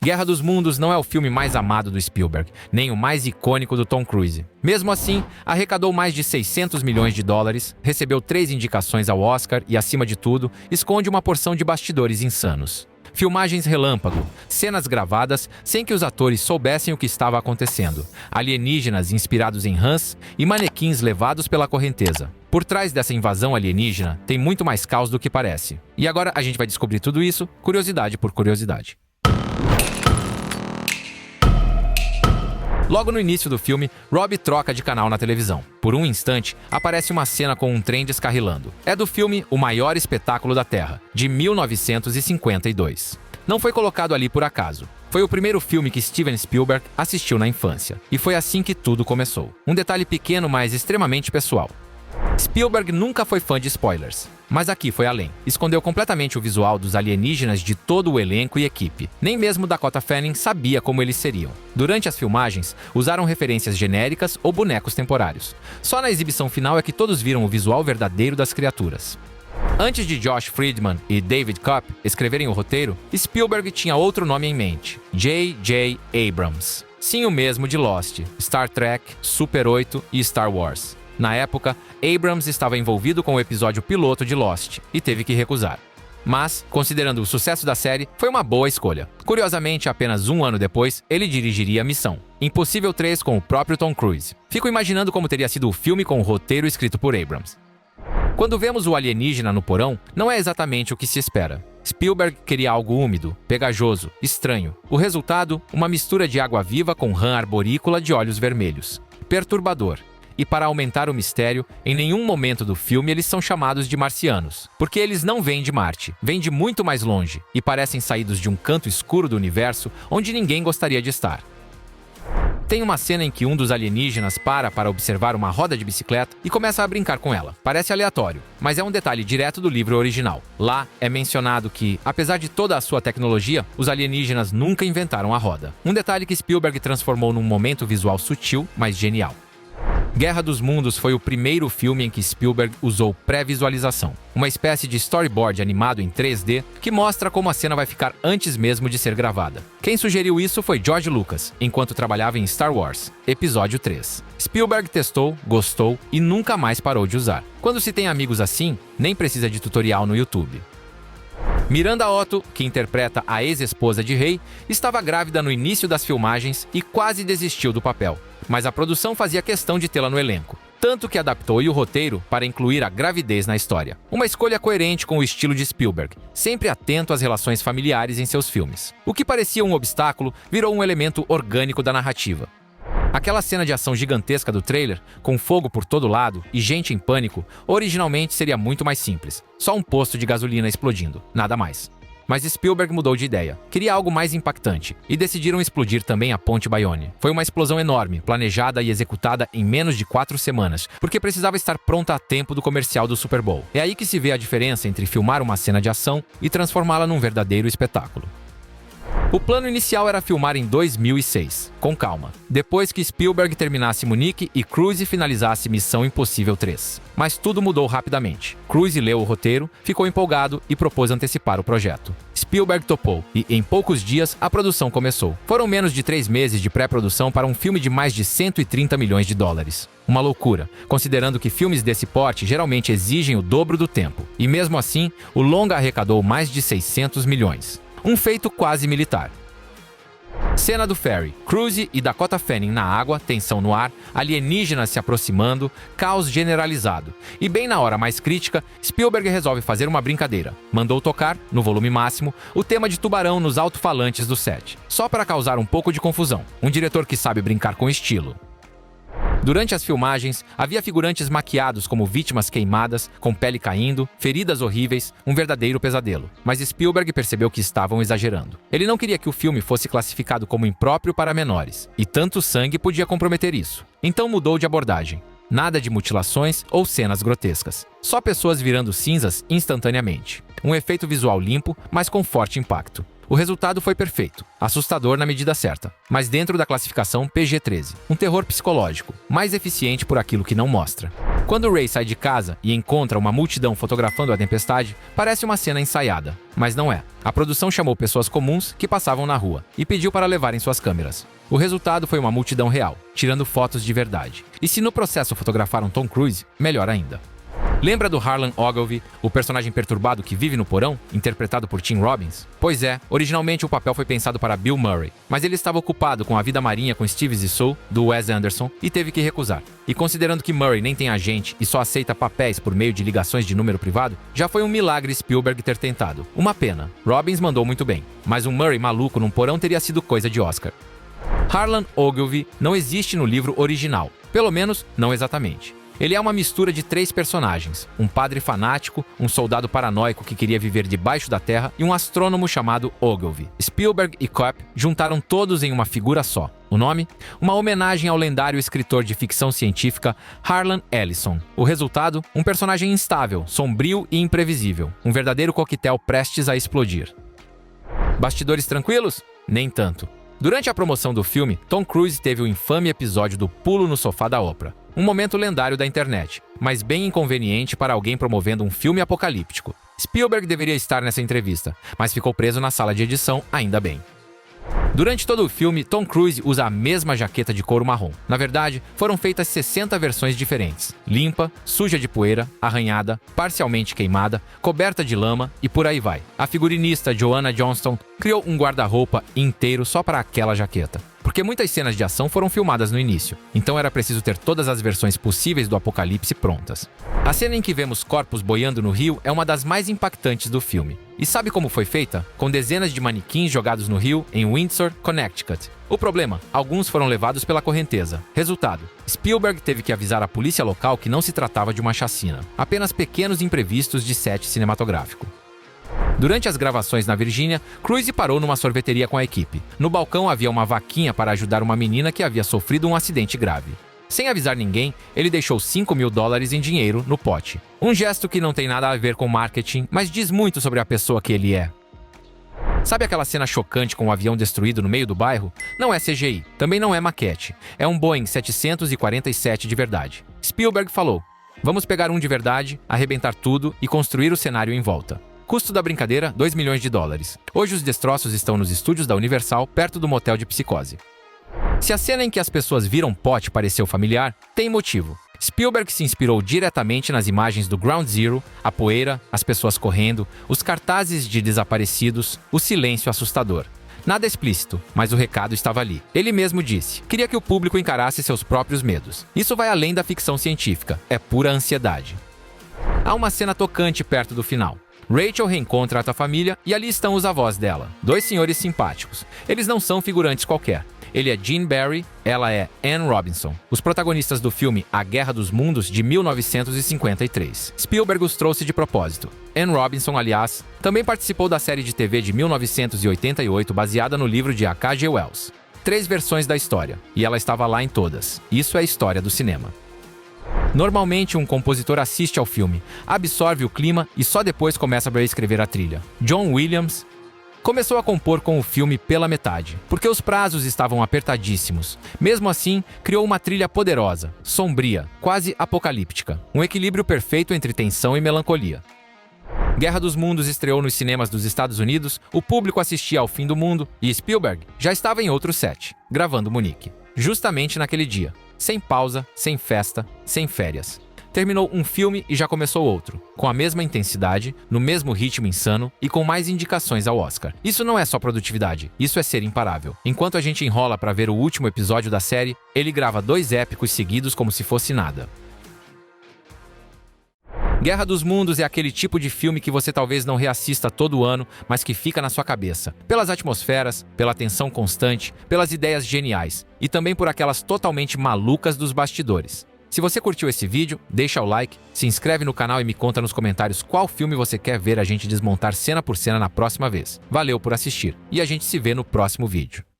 Guerra dos Mundos não é o filme mais amado do Spielberg, nem o mais icônico do Tom Cruise. Mesmo assim, arrecadou mais de 600 milhões de dólares, recebeu 3 indicações ao Oscar e, acima de tudo, esconde uma porção de bastidores insanos. Filmagens relâmpago, cenas gravadas sem que os atores soubessem o que estava acontecendo, alienígenas inspirados em Hans e manequins levados pela correnteza. Por trás dessa invasão alienígena tem muito mais caos do que parece. E agora a gente vai descobrir tudo isso, curiosidade por curiosidade. Logo no início do filme, Rob troca de canal na televisão. Por um instante, aparece uma cena com um trem descarrilando. É do filme O Maior Espetáculo da Terra, de 1952. Não foi colocado ali por acaso. Foi o primeiro filme que Steven Spielberg assistiu na infância. E foi assim que tudo começou. Um detalhe pequeno, mas extremamente pessoal. Spielberg nunca foi fã de spoilers, mas aqui foi além. Escondeu completamente o visual dos alienígenas de todo o elenco e equipe. Nem mesmo Dakota Fanning sabia como eles seriam. Durante as filmagens, usaram referências genéricas ou bonecos temporários. Só na exibição final é que todos viram o visual verdadeiro das criaturas. Antes de Josh Friedman e David Koepp escreverem o roteiro, Spielberg tinha outro nome em mente: J.J. Abrams. Sim, o mesmo de Lost, Star Trek, Super 8 e Star Wars. Na época, Abrams estava envolvido com o episódio piloto de Lost e teve que recusar. Mas, considerando o sucesso da série, foi uma boa escolha. Curiosamente, apenas um ano depois, ele dirigiria Missão Impossível 3 com o próprio Tom Cruise. Fico imaginando como teria sido o filme com o roteiro escrito por Abrams. Quando vemos o alienígena no porão, não é exatamente o que se espera. Spielberg queria algo úmido, pegajoso, estranho. O resultado, uma mistura de água viva com rã arborícola de olhos vermelhos. Perturbador. E para aumentar o mistério, em nenhum momento do filme eles são chamados de marcianos, porque eles não vêm de Marte, vêm de muito mais longe e parecem saídos de um canto escuro do universo onde ninguém gostaria de estar. Tem uma cena em que um dos alienígenas para observar uma roda de bicicleta e começa a brincar com ela. Parece aleatório, mas é um detalhe direto do livro original. Lá é mencionado que, apesar de toda a sua tecnologia, os alienígenas nunca inventaram a roda. Um detalhe que Spielberg transformou num momento visual sutil, mas genial. Guerra dos Mundos foi o primeiro filme em que Spielberg usou pré-visualização, uma espécie de storyboard animado em 3D que mostra como a cena vai ficar antes mesmo de ser gravada. Quem sugeriu isso foi George Lucas, enquanto trabalhava em Star Wars, Episódio 3. Spielberg testou, gostou e nunca mais parou de usar. Quando se tem amigos assim, nem precisa de tutorial no YouTube. Miranda Otto, que interpreta a ex-esposa de Ray, estava grávida no início das filmagens e quase desistiu do papel. Mas a produção fazia questão de tê-la no elenco, tanto que adaptou o roteiro para incluir a gravidez na história. Uma escolha coerente com o estilo de Spielberg, sempre atento às relações familiares em seus filmes. O que parecia um obstáculo virou um elemento orgânico da narrativa. Aquela cena de ação gigantesca do trailer, com fogo por todo lado e gente em pânico, originalmente seria muito mais simples. Só um posto de gasolina explodindo, nada mais. Mas Spielberg mudou de ideia. Queria algo mais impactante e decidiram explodir também a Ponte Bayonne. Foi uma explosão enorme, planejada e executada em menos de 4 semanas, porque precisava estar pronta a tempo do comercial do Super Bowl. É aí que se vê a diferença entre filmar uma cena de ação e transformá-la num verdadeiro espetáculo. O plano inicial era filmar em 2006, com calma, depois que Spielberg terminasse Munique e Cruise finalizasse Missão Impossível 3. Mas tudo mudou rapidamente. Cruise leu o roteiro, ficou empolgado e propôs antecipar o projeto. Spielberg topou e, em poucos dias, a produção começou. Foram menos de 3 meses de pré-produção para um filme de mais de 130 milhões de dólares. Uma loucura, considerando que filmes desse porte geralmente exigem o dobro do tempo. E mesmo assim, o longa arrecadou mais de 600 milhões. Um feito quase militar. Cena do ferry. Cruise e Dakota Fanning na água, tensão no ar, alienígenas se aproximando, caos generalizado. E bem na hora mais crítica, Spielberg resolve fazer uma brincadeira. Mandou tocar, no volume máximo, o tema de Tubarão nos alto-falantes do set. Só para causar um pouco de confusão. Um diretor que sabe brincar com estilo. Durante as filmagens, havia figurantes maquiados como vítimas queimadas, com pele caindo, feridas horríveis, um verdadeiro pesadelo. Mas Spielberg percebeu que estavam exagerando. Ele não queria que o filme fosse classificado como impróprio para menores, e tanto sangue podia comprometer isso. Então mudou de abordagem. Nada de mutilações ou cenas grotescas. Só pessoas virando cinzas instantaneamente. Um efeito visual limpo, mas com forte impacto. O resultado foi perfeito, assustador na medida certa, mas dentro da classificação PG-13, um terror psicológico, mais eficiente por aquilo que não mostra. Quando Ray sai de casa e encontra uma multidão fotografando a tempestade, parece uma cena ensaiada, mas não é. A produção chamou pessoas comuns que passavam na rua e pediu para levarem suas câmeras. O resultado foi uma multidão real, tirando fotos de verdade. E se no processo fotografaram Tom Cruise, melhor ainda. Lembra do Harlan Ogilvy, o personagem perturbado que vive no porão, interpretado por Tim Robbins? Pois é, originalmente o papel foi pensado para Bill Murray, mas ele estava ocupado com A Vida Marinha com Steve Zissou, do Wes Anderson, e teve que recusar. E considerando que Murray nem tem agente e só aceita papéis por meio de ligações de número privado, já foi um milagre Spielberg ter tentado. Uma pena, Robbins mandou muito bem, mas um Murray maluco num porão teria sido coisa de Oscar. Harlan Ogilvy não existe no livro original, pelo menos não exatamente. Ele é uma mistura de 3 personagens, um padre fanático, um soldado paranoico que queria viver debaixo da terra e um astrônomo chamado Ogilvy. Spielberg e Koepp juntaram todos em uma figura só. O nome? Uma homenagem ao lendário escritor de ficção científica Harlan Ellison. O resultado? Um personagem instável, sombrio e imprevisível. Um verdadeiro coquetel prestes a explodir. Bastidores tranquilos? Nem tanto. Durante a promoção do filme, Tom Cruise teve o infame episódio do pulo no sofá da Oprah. Um momento lendário da internet, mas bem inconveniente para alguém promovendo um filme apocalíptico. Spielberg deveria estar nessa entrevista, mas ficou preso na sala de edição, ainda bem. Durante todo o filme, Tom Cruise usa a mesma jaqueta de couro marrom. Na verdade, foram feitas 60 versões diferentes. Limpa, suja de poeira, arranhada, parcialmente queimada, coberta de lama e por aí vai. A figurinista Joanna Johnston criou um guarda-roupa inteiro só para aquela jaqueta. Porque muitas cenas de ação foram filmadas no início, então era preciso ter todas as versões possíveis do apocalipse prontas. A cena em que vemos corpos boiando no rio é uma das mais impactantes do filme. E sabe como foi feita? Com dezenas de manequins jogados no rio em Windsor, Connecticut. O problema? Alguns foram levados pela correnteza. Resultado? Spielberg teve que avisar a polícia local que não se tratava de uma chacina. Apenas pequenos imprevistos de set cinematográfico. Durante as gravações na Virgínia, Cruise parou numa sorveteria com a equipe. No balcão havia uma vaquinha para ajudar uma menina que havia sofrido um acidente grave. Sem avisar ninguém, ele deixou $5.000 em dinheiro no pote. Um gesto que não tem nada a ver com marketing, mas diz muito sobre a pessoa que ele é. Sabe aquela cena chocante com o avião destruído no meio do bairro? Não é CGI, também não é maquete. É um Boeing 747 de verdade. Spielberg falou: "Vamos pegar um de verdade, arrebentar tudo e construir o cenário em volta." Custo da brincadeira, $2 milhões. Hoje os destroços estão nos estúdios da Universal, perto do motel de Psicose. Se a cena em que as pessoas viram pote pareceu familiar, tem motivo. Spielberg se inspirou diretamente nas imagens do Ground Zero, a poeira, as pessoas correndo, os cartazes de desaparecidos, o silêncio assustador. Nada explícito, mas o recado estava ali. Ele mesmo disse: queria que o público encarasse seus próprios medos. Isso vai além da ficção científica, é pura ansiedade. Há uma cena tocante perto do final. Rachel reencontra a família e ali estão os avós dela, 2 senhores simpáticos. Eles não são figurantes qualquer. Ele é Gene Barry, ela é Anne Robinson, os protagonistas do filme A Guerra dos Mundos de 1953. Spielberg os trouxe de propósito. Anne Robinson, aliás, também participou da série de TV de 1988 baseada no livro de H.G. Wells. 3 versões da história, e ela estava lá em todas. Isso é a história do cinema. Normalmente, um compositor assiste ao filme, absorve o clima e só depois começa a escrever a trilha. John Williams começou a compor com o filme pela metade, porque os prazos estavam apertadíssimos. Mesmo assim, criou uma trilha poderosa, sombria, quase apocalíptica. Um equilíbrio perfeito entre tensão e melancolia. Guerra dos Mundos estreou nos cinemas dos Estados Unidos, o público assistia ao fim do mundo e Spielberg já estava em outro set, gravando Munique. Justamente naquele dia. Sem pausa, sem festa, sem férias. Terminou um filme e já começou outro, com a mesma intensidade, no mesmo ritmo insano e com mais indicações ao Oscar. Isso não é só produtividade, isso é ser imparável. Enquanto a gente enrola para ver o último episódio da série, ele grava 2 épicos seguidos como se fosse nada. Guerra dos Mundos é aquele tipo de filme que você talvez não reassista todo ano, mas que fica na sua cabeça. Pelas atmosferas, pela tensão constante, pelas ideias geniais e também por aquelas totalmente malucas dos bastidores. Se você curtiu esse vídeo, deixa o like, se inscreve no canal e me conta nos comentários qual filme você quer ver a gente desmontar cena por cena na próxima vez. Valeu por assistir e a gente se vê no próximo vídeo.